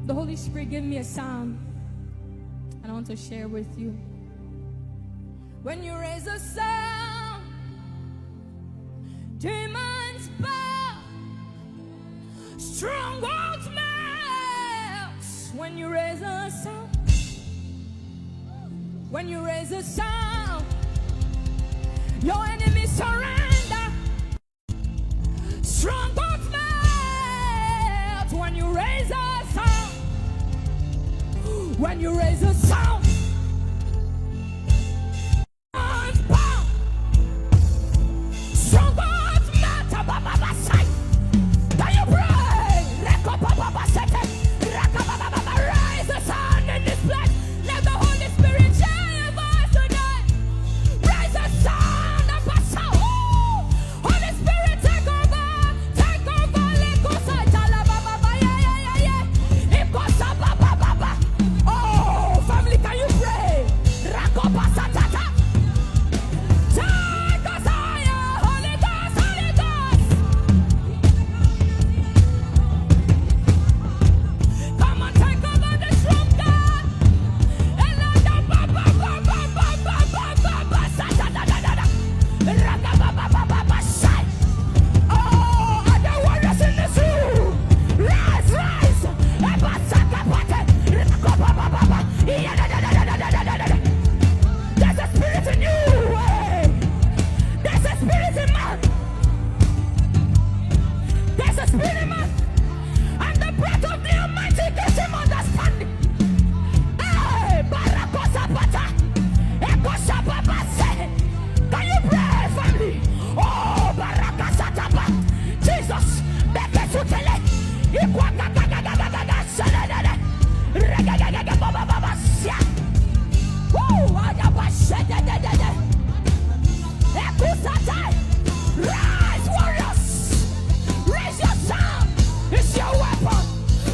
The Holy Spirit gave me a sound, and I want to share with you. When you raise a sound, demons bow, strongholds melt. When you raise a sound, when you raise a sound, your enemies surrender. Strongholds melt. When you raise a sound, when you raise a sound, bow. Strongholds melt. Can you pray? Raise a sound in this place. Let the Holy Spirit share your voice today. Raise a sound of a sound. Holy Spirit, take over. Take over. Oh, family, can you pray? Rakopasatata. Take us higher. Holy Ghost, Holy Ghost. Come on, take over this room, God. Oh, are there warriors in this room? Rise, rise. There's a spirit in you. There's a spirit in man. There's a spirit in man. And the breath of the Almighty gives him understanding. Hey, Barakosapata. Ekosapapase. Can you pray, family? Oh, Barakasatapa. Jesus. Bekesutele. Ikwakakakakakaka. Sadadada. Regagagagabababasia. Woo! Adabashadadadada. Ekusatai. Rise, warriors. Raise your sound. It's your weapon.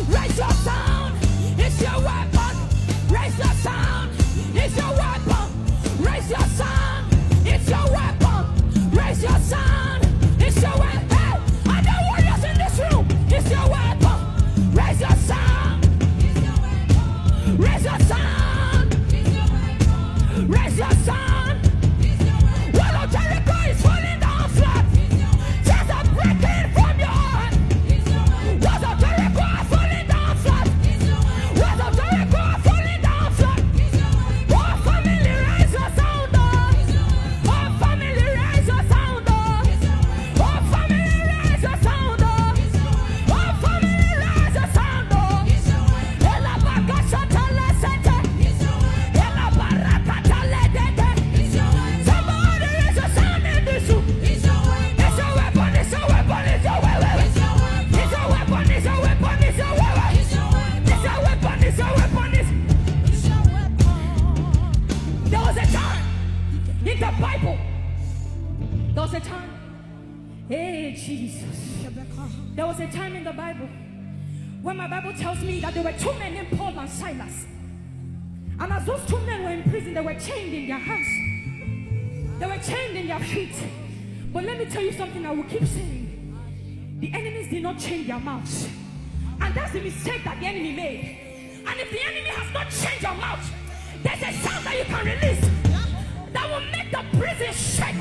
Raise your sound. It's your weapon. Raise your sound. It's your weapon. Raise your sound. It's your weapon. Raise your sound. It's your weapon. Hey, are there warriors in this room? It's your weapon. Raise your sound. Raise your sound. Raise your sound. Wall of Jericho is falling down flat. Chains are breaking from your heart. Walls of Jericho are falling down flat. Walls of Jericho are falling down flat. Oh, family, raise your sound. Oh, family, raise your sound. Oh, family, raise your sound. Oh, family, raise your sound. Ela bakashata lesete. Ela barakata ledete. Somebody raise your sound in this room. It's your weapon, it's your weapon, it's your weapon. It's your weapon, it's your weapon, it's your weapon. It's your weapon, it's your weapon, it's your weapon. There was a time in the Bible. There was a time. Hey, Jesus. There was a time in the Bible when my Bible tells me that there were two men named Paul and Silas. And as those two men were in prison, they were chained in their hands. They were chained in their feet. But let me tell you something I will keep saying. The enemies did not chain their mouths. And that's the mistake that the enemy made. And if the enemy has not changed your mouth, there's a sound that you can release that will make the prison shake.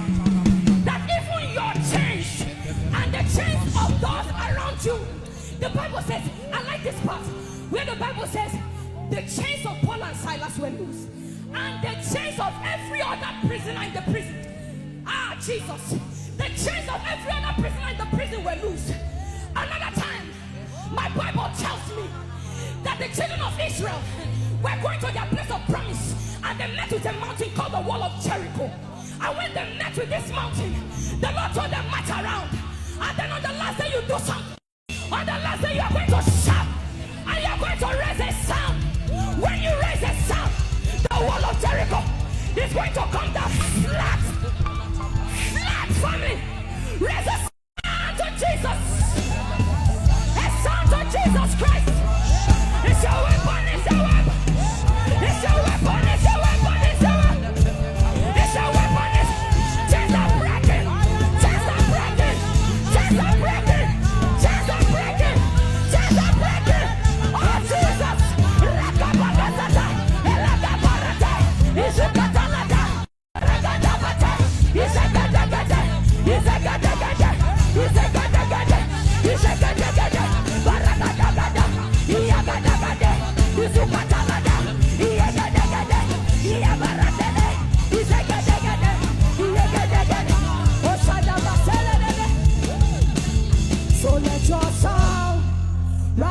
That even your chains and the chains of those around you. The Bible says, I like this part, where the Bible says, the chains of Paul and Silas were loose. And the chains of every other prisoner in the prison. Ah, Jesus. The chains of every other prisoner in the prison were loose. Another time, my Bible tells me that the children of Israel were going to their place of promise. And they met with a mountain called the Wall of Jericho. And when they met with this mountain, the Lord told them, march around. And then on the last day you do something. On the last day you are going to shout. And you are going to raise a sound. When you raise a sound, the Wall of Jericho is going to come down flat. Flat, family. Raise a sound to Jesus. A sound to Jesus Christ. It's your weapon, it's your weapon. It's your weapon, it's your weapon, it's your weapon. It's your weapon, it's chains are breaking. Chains are breaking. Chains are breaking. Chains are breaking. Chains are breaking. Oh, Jesus.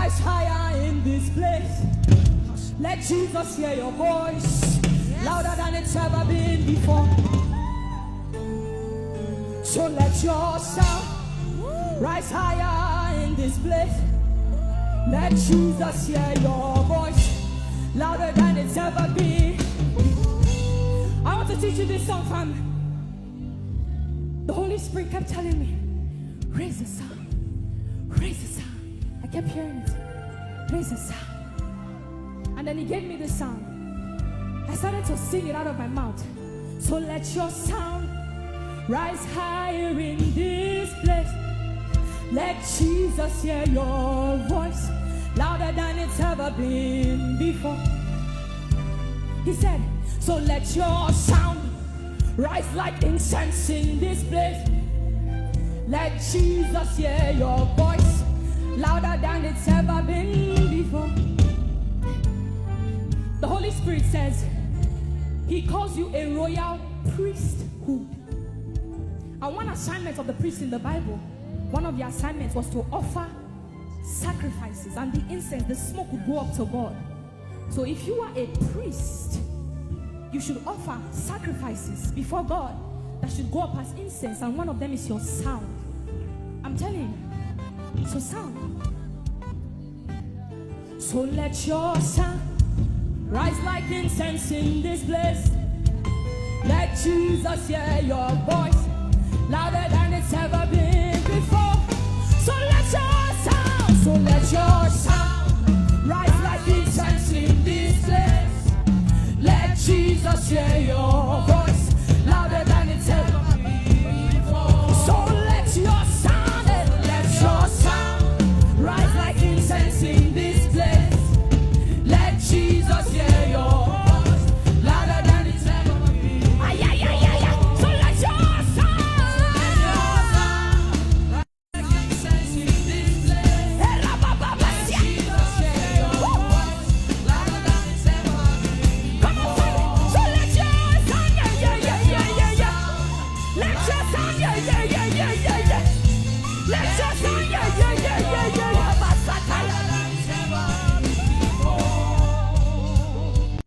rise higher in this place. Let Jesus hear your voice, louder than it's ever been before. So let your sound rise higher in this place. Let Jesus hear your voice, louder than it's ever been. I want to teach you this song, fam. The Holy Spirit kept telling me, raise the sound, raise the sound. I kept hearing it, raise the sound. And then he gave me the sound. I started to sing it out of my mouth. So let your sound rise higher in this place. Let Jesus hear your voice, louder than it's ever been before. He said, so let your sound rise like incense in this place. Let Jesus hear your voice, louder than it's ever been before. The Holy Spirit says he calls you a royal priesthood. And one assignment of the priest in the Bible, one of the assignments was to offer sacrifices, and the incense, the smoke would go up to God. So if you are a priest, you should offer sacrifices before God that should go up as incense, and one of them is your sound. I'm telling you, so sound. So let your sound rise like incense in this place. Let Jesus hear your voice, louder than it's ever been before. So let your sound rise like incense in this place. Let Jesus hear your voice,